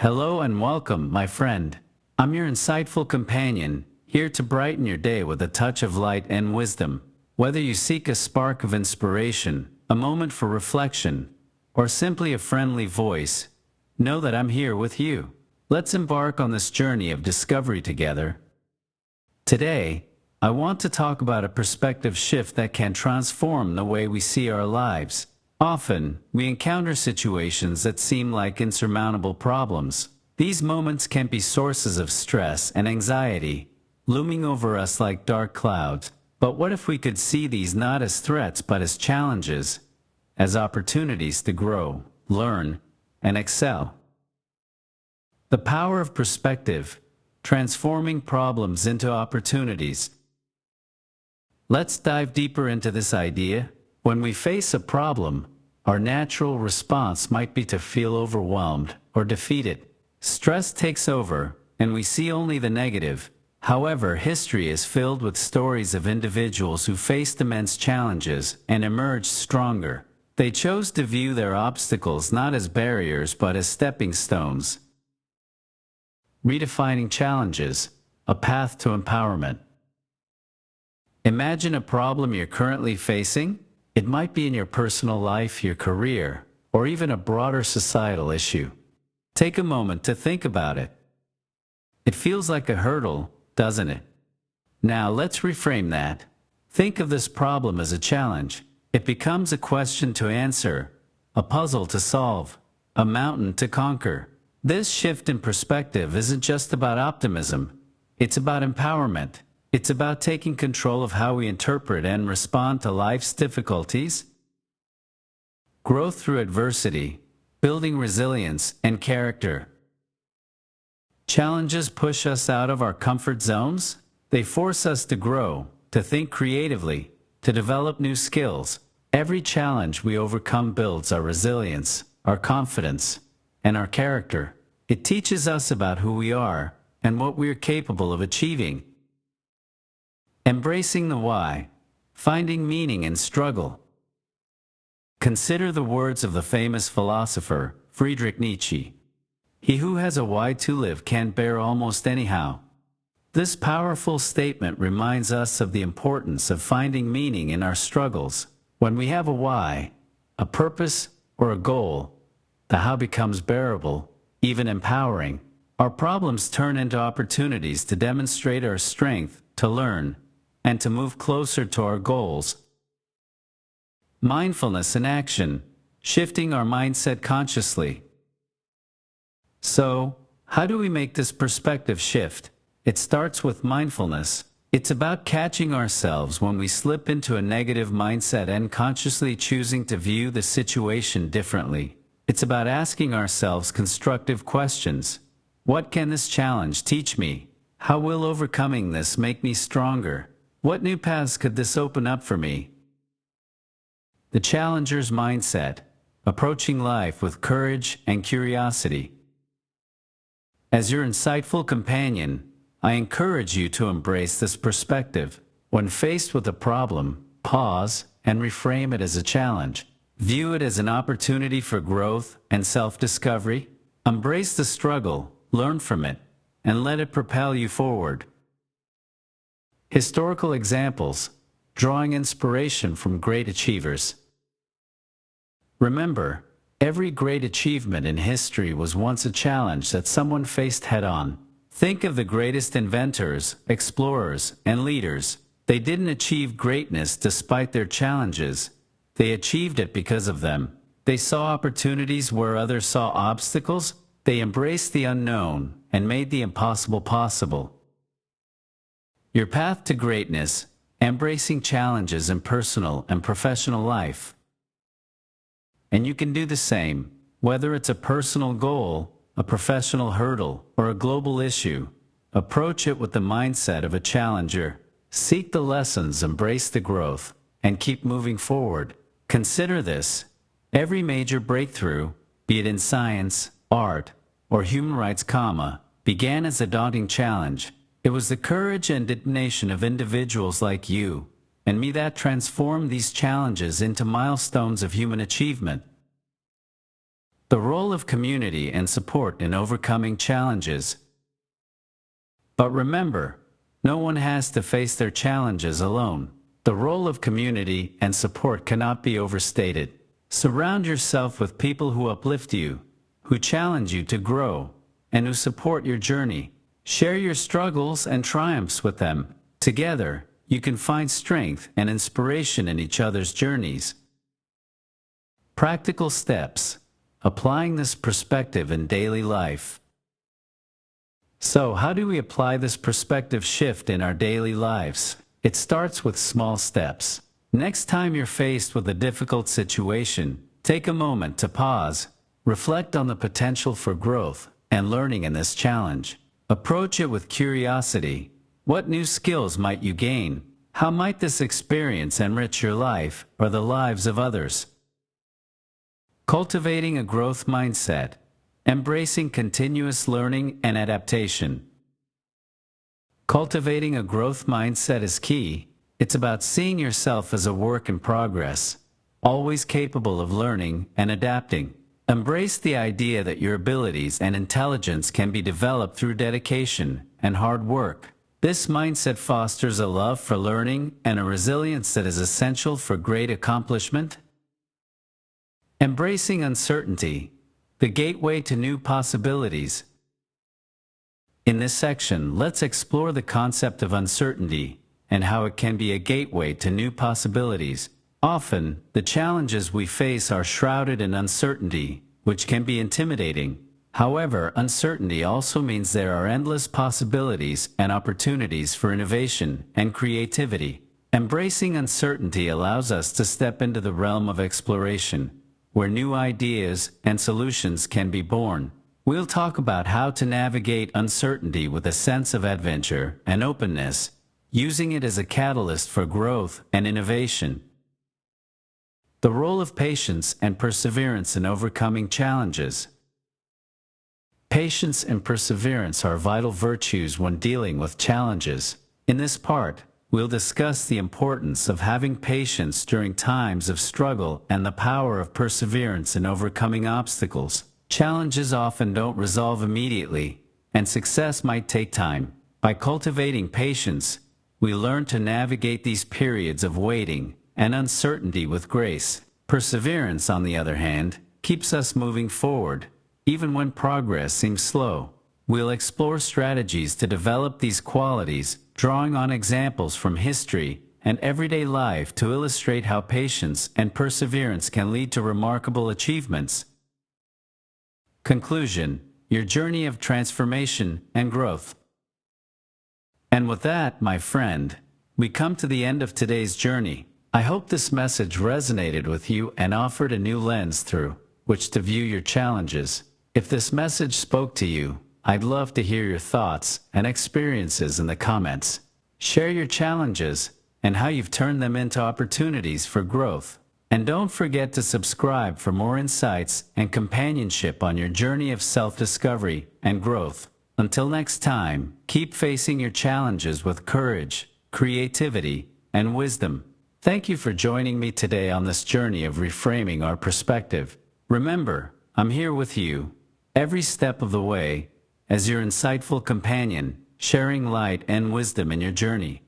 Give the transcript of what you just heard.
Hello and welcome, my friend. I'm your insightful companion, here to brighten your day with a touch of light and wisdom. Whether you seek a spark of inspiration, a moment for reflection, or simply a friendly voice, know that I'm here with you. Let's embark on this journey of discovery together. Today, I want to talk about a perspective shift that can transform the way we see our lives. Often, we encounter situations that seem like insurmountable problems. These moments can be sources of stress and anxiety, looming over us like dark clouds. But what if we could see these not as threats but as challenges, as opportunities to grow, learn, and excel? The power of perspective, transforming problems into opportunities. Let's dive deeper into this idea. When we face a problem, our natural response might be to feel overwhelmed or defeated. Stress takes over, and we see only the negative. However, history is filled with stories of individuals who faced immense challenges and emerged stronger. They chose to view their obstacles not as barriers but as stepping stones. Redefining challenges, a path to empowerment. Imagine a problem you're currently facing. It might be in your personal life, your career, or even a broader societal issue. Take a moment to think about it. It feels like a hurdle, doesn't it? Now let's reframe that. Think of this problem as a challenge. It becomes a question to answer, a puzzle to solve, a mountain to conquer. This shift in perspective isn't just about optimism. It's about empowerment. It's about taking control of how we interpret and respond to life's difficulties. Growth through adversity, building resilience and character. Challenges push us out of our comfort zones. They force us to grow, to think creatively, to develop new skills. Every challenge we overcome builds our resilience, our confidence, and our character. It teaches us about who we are and what we are capable of achieving. Embracing the why, finding meaning in struggle. Consider the words of the famous philosopher, Friedrich Nietzsche. He who has a why to live can bear almost anyhow. This powerful statement reminds us of the importance of finding meaning in our struggles. When we have a why, a purpose, or a goal, the how becomes bearable, even empowering. Our problems turn into opportunities to demonstrate our strength, to learn, and to move closer to our goals. Mindfulness in action, shifting our mindset consciously. So, how do we make this perspective shift? It starts with mindfulness. It's about catching ourselves when we slip into a negative mindset and consciously choosing to view the situation differently. It's about asking ourselves constructive questions. What can this challenge teach me? How will overcoming this make me stronger? What new paths could this open up for me? The challenger's mindset, approaching life with courage and curiosity. As your insightful companion, I encourage you to embrace this perspective. When faced with a problem, pause and reframe it as a challenge. View it as an opportunity for growth and self-discovery. Embrace the struggle, learn from it, and let it propel you forward. Historical examples, drawing inspiration from great achievers. Remember, every great achievement in history was once a challenge that someone faced head-on. Think of the greatest inventors, explorers, and leaders. They didn't achieve greatness despite their challenges. They achieved it because of them. They saw opportunities where others saw obstacles. They embraced the unknown and made the impossible possible. Your path to greatness, embracing challenges in personal and professional life. And you can do the same, whether it's a personal goal, a professional hurdle, or a global issue. Approach it with the mindset of a challenger. Seek the lessons, embrace the growth, and keep moving forward. Consider this. Every major breakthrough, be it in science, art, or human rights, began as a daunting challenge. It was the courage and determination of individuals like you and me that transformed these challenges into milestones of human achievement. The role of community and support in overcoming challenges. But remember, no one has to face their challenges alone. The role of community and support cannot be overstated. Surround yourself with people who uplift you, who challenge you to grow, and who support your journey. Share your struggles and triumphs with them. Together, you can find strength and inspiration in each other's journeys. Practical steps. Applying this perspective in daily life. So, how do we apply this perspective shift in our daily lives? It starts with small steps. Next time you're faced with a difficult situation, take a moment to pause, reflect on the potential for growth and learning in this challenge. Approach it with curiosity. What new skills might you gain? How might this experience enrich your life or the lives of others? Cultivating a growth mindset. Embracing continuous learning and adaptation. Cultivating a growth mindset is key. It's about seeing yourself as a work in progress, always capable of learning and adapting. Embrace the idea that your abilities and intelligence can be developed through dedication and hard work. This mindset fosters a love for learning and a resilience that is essential for great accomplishment. Embracing uncertainty, the gateway to new possibilities. In this section, let's explore the concept of uncertainty and how it can be a gateway to new possibilities. Often, the challenges we face are shrouded in uncertainty, which can be intimidating. However, uncertainty also means there are endless possibilities and opportunities for innovation and creativity. Embracing uncertainty allows us to step into the realm of exploration, where new ideas and solutions can be born. We'll talk about how to navigate uncertainty with a sense of adventure and openness, using it as a catalyst for growth and innovation. The role of patience and perseverance in overcoming challenges. Patience and perseverance are vital virtues when dealing with challenges. In this part, we'll discuss the importance of having patience during times of struggle and the power of perseverance in overcoming obstacles. Challenges often don't resolve immediately, and success might take time. By cultivating patience, we learn to navigate these periods of waiting and uncertainty with grace. Perseverance, on the other hand, keeps us moving forward, even when progress seems slow. We'll explore strategies to develop these qualities, drawing on examples from history and everyday life to illustrate how patience and perseverance can lead to remarkable achievements. Conclusion: your journey of transformation and growth. And with that, my friend, we come to the end of today's journey. I hope this message resonated with you and offered a new lens through which to view your challenges. If this message spoke to you, I'd love to hear your thoughts and experiences in the comments. Share your challenges and how you've turned them into opportunities for growth. And don't forget to subscribe for more insights and companionship on your journey of self-discovery and growth. Until next time, keep facing your challenges with courage, creativity, and wisdom. Thank you for joining me today on this journey of reframing our perspective. Remember, I'm here with you, every step of the way, as your insightful companion, sharing light and wisdom in your journey.